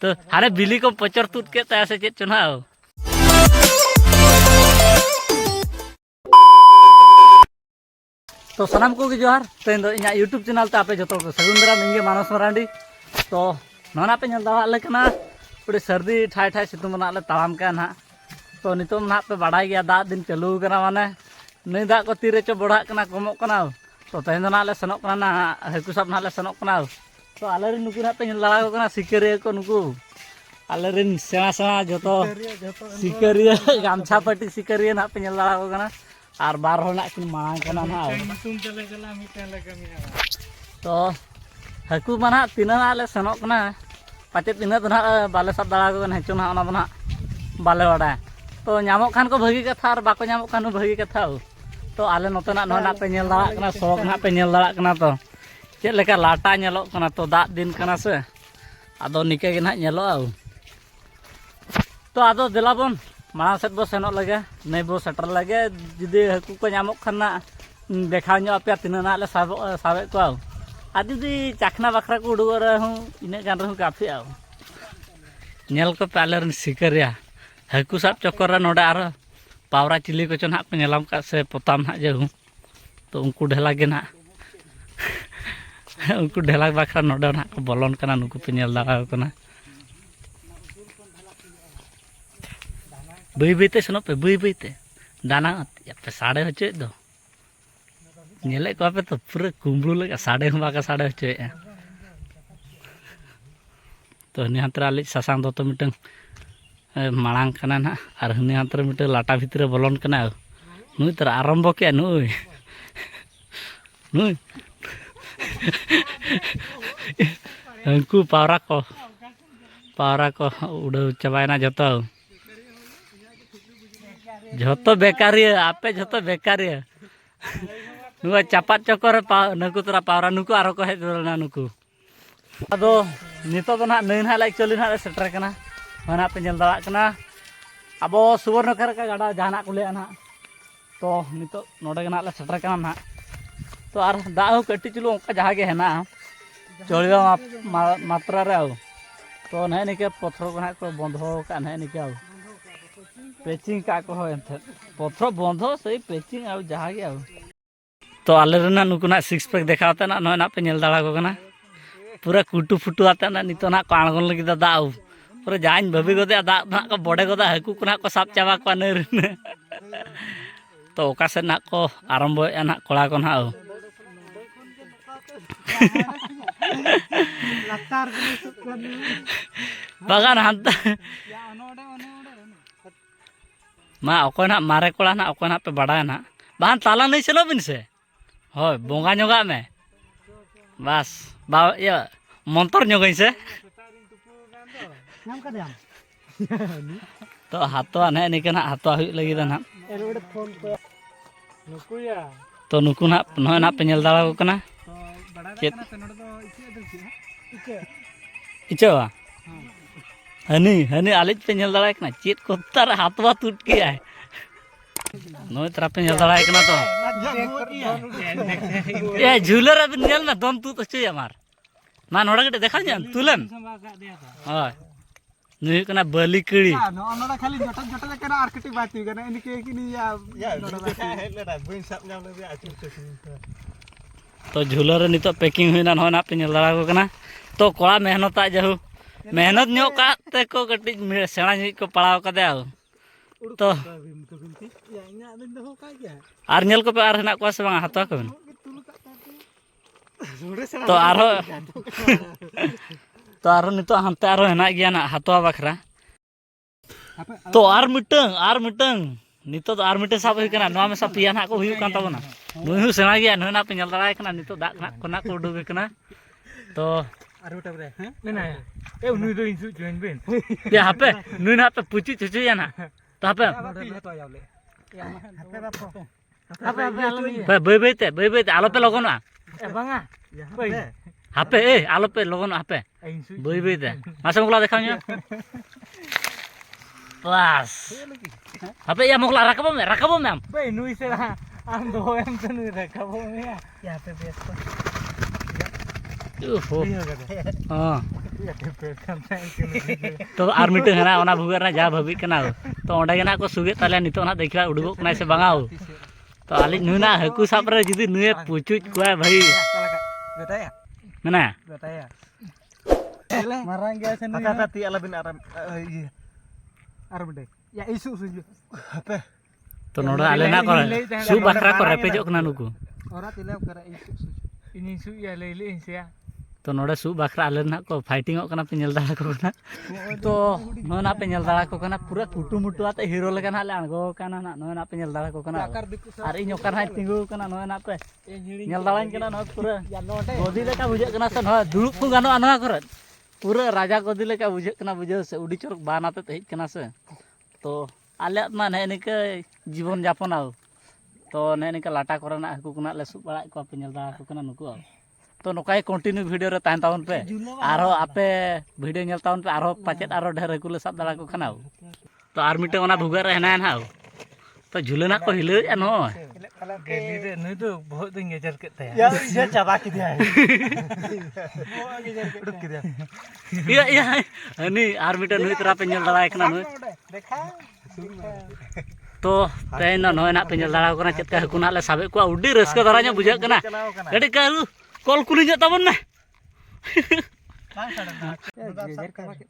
तो हारे बिली को पचर तुद के तैसे चेत चुनाव तो सनाम को जोहार तेन दो इना यूट्यूब चैनल ते आपे जतो को सगुंदरा मिंगे मानस मरांडी तो नोना पे नल दावा लेकना पुड़ी सर्दी ठाई ठाई सितुंग नाले ताम का ना तो नितो ना पे बाडाई गया दा दिन चालू कना माने नई दा को तीरे चो बढ़ा कना कमो कना तो तेन दो नाले सनोक कना ना हेकु सब नाले सनोक कना तो आले रे नुकु ना पे नल दावा कना सिकरिया को नुकु आले रे सेना सेना जतो सिकरिया गामछा पट्टी सिकरिया ना पे नल दावा कना और बार होना कि मांग करना ना तो हकू मना तीन आले सनोक ना पाचे तीन तो ना बाले सब दाड़ा को हेचो ना ओना ना बाले वाड़ा तो नामो खान को भगी कथा और बाको नामो खान भगी कथा तो आले नोते ना ना पे नेल दाड़ा कना सोक ना पे नेल दाड़ा कना तो चेद लेका लाटा नेलो कना तो दाग दिन कना से आदो निके गे ना नेलो तो आदो दिलाबन माना सेट बो सेनो लगे नहीं बो सेटर लगे जुदी हकू को नामो खाना देखा नो पे तीन ना ले साबे को आ जुदी चाखना बखरा को उडुग रहूं इने गान रहूं काफी आ नेल को पाले रन सिकरिया हकू साब चक्कर रे नोडे आरो पावरा चिली को चो ना पे नेलाम का से पोताम ना जेहू तो उनको ढेला गे ना उनको ढेला बखरा नोडे ना को बोलन कना नुकु पे नेल दागा कना बई बईते सनो पे बई बईते दाना पे साड़े होचे दो नेले को पे तो पूरे कुंबलू लगा साड़े हम बाका साड़े होचे तो हनी हंतरा ले सासांग दो तो मिटंग मांग कना ना और हनी हंतरा मिटे लाटा भितरे बोलन कना नुई तर आरंभ के नुई नुई उनको पावरा को उड़ चबायना जतो जतो बेकारिया आपे जतो बेकारिया नुआ चापात चक्कर नुकु तोरा पावरा नुकु आरो को हेज ना नुकु अदो नितो तो ना नई ना एक्चुअली ना सेटर कना होना पे नेल दावा कना अबो सुवर्णकर का गाडा जहाना को ले ना तो नितो नोडे ना सेटर कना ना तो आर दाउ कट्टी चुलु ओका जहा गे हेना चलियो मात्रा रे तो नै निके पत्थर को ना को बंधो का नै निके पेचिंग का को पत्थर बंधो सही पेचिंग आ जहा गे तो आले रेना नुकु ना सिक्स पैक देखाते ना नय ना पे नेल दाड़ा को कना पूरा कुटू फुटू आते ना नितो ना को आणगन लगी दा पूरा जाइन भाभी गदे दा ना को बड़े गदा हकू को ना को साब चाबा को नै रे तो ओका से ना को आरंभ ना कोड़ा को ना बागान हांता मा अको ना मारे कोड़ा ना अको ना पे बड़ा ना बाहन ताला नहीं चलो बिन से हो बोंगा नोगा में बस बा ये मंत्र नोगई से तो हाथवा ने निके ना हाथवा हुई लगी ना तो नुकु ना नय ना पे नेल दाड़ा को कना इचवा हनी हनी आलिज पे नेल दाड़ा कना चेत को तार हाथवा टूट गया है नोय तरा पे नेल दाड़ा कना तो ए झूलर अब नेल ना दम तू तो चय मार ना नोडा गटे देखा जान तुलन हाय नुई कना बली कड़ी नोडा खाली जटा जटा कना आर कटी बाती कना इनके किनी या नोडा हेलेडा बइन साब नाम ले आचु तो झूलर नितो पैकिंग हुई ना नोय ना पे नेल दाड़ा को कना तो कोड़ा मेहनत आ जहु मेहनत न्यो काते को कटी सेणा नि को पड़ाव कदे तो आर नेल को पे आर हना को से बांग हाथवा को तो आरो नितो हंते आरो हना गया ना हाथवा बखरा तो आर मिटंग नितो तो आर मिटे साब हुई कना नोआ में सब पिया ना को हुई कान तबना नुई हु सेणा गया नोना पे नेल दाड़ा कना नितो दाग ना कोना को उडुग कना तो आरो टबरे हैं लेना ए नुई दो इंसु जोइन बेन या हापे नुई ना पे पुची चुची या ना तो हापे तो यावले हापे बापो हापे बई बई ते आलो पे लगन ए बांगा हापे ए आलो पे लगन हापे बई ते मासे मोकला देखाव न्या बस हापे या मोकला राकबो में आम बई नुई से आम दो एम से नुई राकबो में या पे बेस ओहो हाँ तो आर मिटे है ना भूगर ना जहाँ भाभी कना तो ओंडे ना को सुगे ताले नितो ना देखा उड़गो कना से बांगाओ तो आली नुना हकू साब रे जुदी नुए पुचुच कोया भाई ना marang gaya seni kata ti ala bin aram aram deh ya isu suju apa तो नोड़ा आले ना को सु बकरा को रेपेजो कना नुकु ora tilap kara isu suju ini isu ya lele insia तो नोड़े सु बकरा आले ना को फाइटिंग कना पे नेल दाड़ा को कना तो नोना पे नेल दाड़ा को कना पूरा कुटु मुटु आते हीरो लेका ना ले अणगो कना ना नोना पे नेल दाड़ा को कना और इन ओकर ना तिंगु कना नोना पे नेल दाड़ाइन कना न पूरा गोदी लेका बुझे कना से न दुड़ुप को गानो अनवा करे पूरा राजा गोदी लेका बुझे कना बुझे से उडी चोरक बानाते हेज कना से तो आले मा ने निके जीवन यापन आउ तो ने निके लाटा करना हकु कना ले सु बड़ा को पे नेल दाड़ा को कना नुकु तो नोकाय कंटिन्यू वीडियो रे ताहन तावन पे आरो आपे वीडियो नेल तावन पे आरो पाचेत आरो ढेर हकु ले साब दाड़ा को खाना तो आर मिटे ओना भुगर रे हेना ना तो झुलना को हिले न गेली रे नुई तो बहुत दिन गेजर के तया या ये चाबा की दिया है उड़क के दिया या हनी आर मिटे नुई तरा पे नेल दाड़ा कना नुई देखा तो तेन नय ना पे नेल दाड़ा कना चेतका हकु ना ले साबे को उडी रस्का दारा nya बुझा कना गडी कारू कॉल कुली nya ताबन ना गेजर का के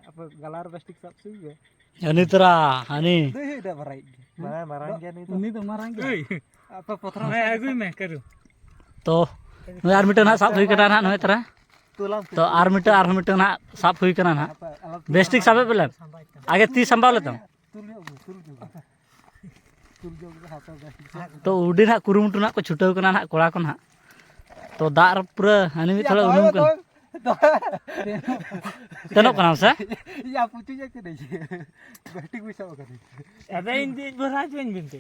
apa galar plastik sab suge Honey तरा Honey deh udah marai marang gani itu ini tuh marang gani apa potra मैं आगु मैं करू तो नय आर मिटे ना साब हुई कना ना नय तरा tulang तो आर मिटे ना साब हुई कना ना बेस्टिक साबे बेले आगे 30 संभाल लेता तो उडी ना कुरुमुटु ना को छुटाव कना ना कोड़ा को ना तो दार पूरा हनी मी थोड़ा उनुम कन तनो कना से या पुचु जाके दे बेस्टिक भी सब कर अबे इंदी बराज बन बिनते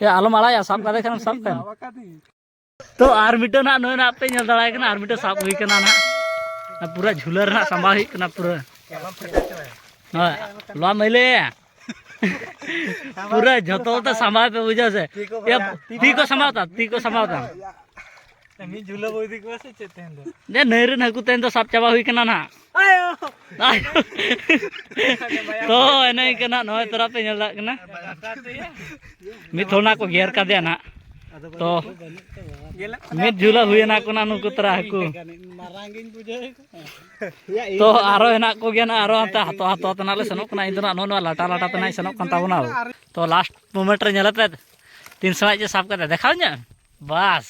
ये आलम आला या साब कादे कना साब कन तो आर मिटे ना नय ना पे नेल दाड़ाय कना आर मिटे साब हुई कना ना पूरा झुलर ना संभाल हुई कना पूरा हां लो मैले पूरा जतो तो संभाल पे बुझा से ये ती को समावता मी झूला बोदी को से चेतेन दो ने नैरे हकु तेन तो साब चाबा हुई कना ना आयो तो एने कना नय तरा पे नेल दा कना मी थोना को घेर का दे ना तो मी झूला हुई ना कोना नुकु तरा हकु मारांगिन बुझे तो आरो हेना को गेना आरो अंता हातो हातो तनाले सनो कना इंदना नो नो लाटा लाटा तनाय सनो कन ताबना तो लास्ट मोमेंट रे नेलते 3 समय जे साब कते देखाव nya बस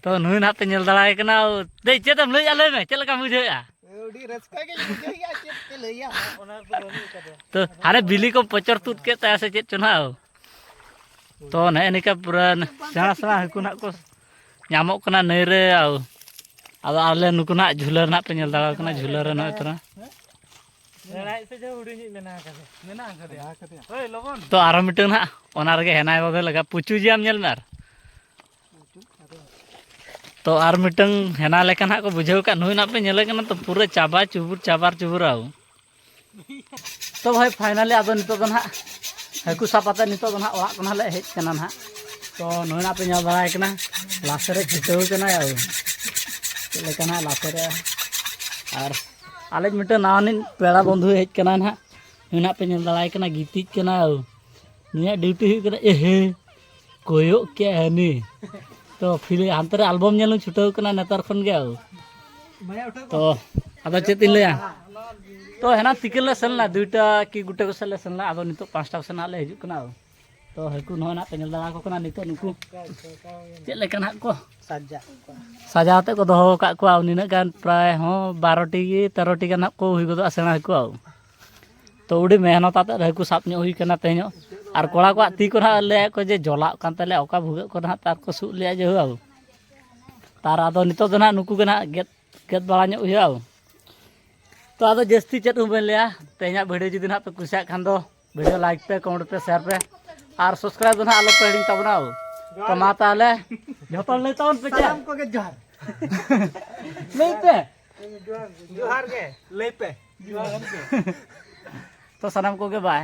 तो नुई ना पे नेल दाड़ाय कना दे चेतम लई आले में चेलका बुझेया ओडी रस्का के बुझेया चेत के लइया ओना को बनी कदे तो हारे बिली को पचर तुत के ता से चेत चुना तो ने निका पूरा सेना सेना हकु ना को ᱧᱟᱢᱚᱜ कना नई रे आदो आले नुकु ना झुलर ना पे नेल दाड़ा कना झुलर रे नय तरा लड़ाई से जो उड़ी मेना कदे ओए लोगन तो आरो मिटे ना ओना रे हेनाय बाबे लगा पुचु जियाम नेल मार तो आर मिटंग हेना लेकन को बुझाव का नुई ना पे नेले कना तो पूरा चाबा चुबुर आउ तो भाई फाइनली आदो नितो तो ना हकु सापाते नितो तो ना ओरा कना ले हेज कना ना तो नुई ना पे नेल दाड़ाय कना लासरे छिटव कना आउ लेकना लासरे और आले मिटे नानी पेड़ा बंधु हेज कना ना नुई ना पे नेल दाड़ाय कना गितिज कना आउ नुया ड्यूटी हुई कना एहे कोयो के हनी तो फिर हांतरे एल्बम नेल छुटाव कना नेतार खन गे तो आदो चेत इन लया तो हेना तिकेल ले सेनला दुइटा कि गुटे को सेले सेनला आदो नितो 5टा सेना ले हिजु कना तो हकु नोना पे नेल दाड़ा को कना नितो नुकु चेत लेकना को साजाते को दोहो का को निना गान प्राय हो 12टी 13टी गान को हुई गदो सेना हकु तो उडी मेहनत आते हकु साप न्यो हुई कना तेño और कोड़ा को ती को ना ले को जे जोला कान तले ओका भुगे को ना तार को सु ले जे हो तार आदो नितो दना नुकु गना गेत बाला न्यो हुई तो आदो जस्ती चेत हुबेन लेया तेña वीडियो जुदी ना पे कुसिया खान दो वीडियो लाइक पे कमेंट पे शेयर पे और सब्सक्राइब दो ना आलो पे हिडिंग ताबना तो मा ताले जतो ले तावन पे सालाम को के जोहार ले पे जोहार के ले पे तो सनम को के बाय।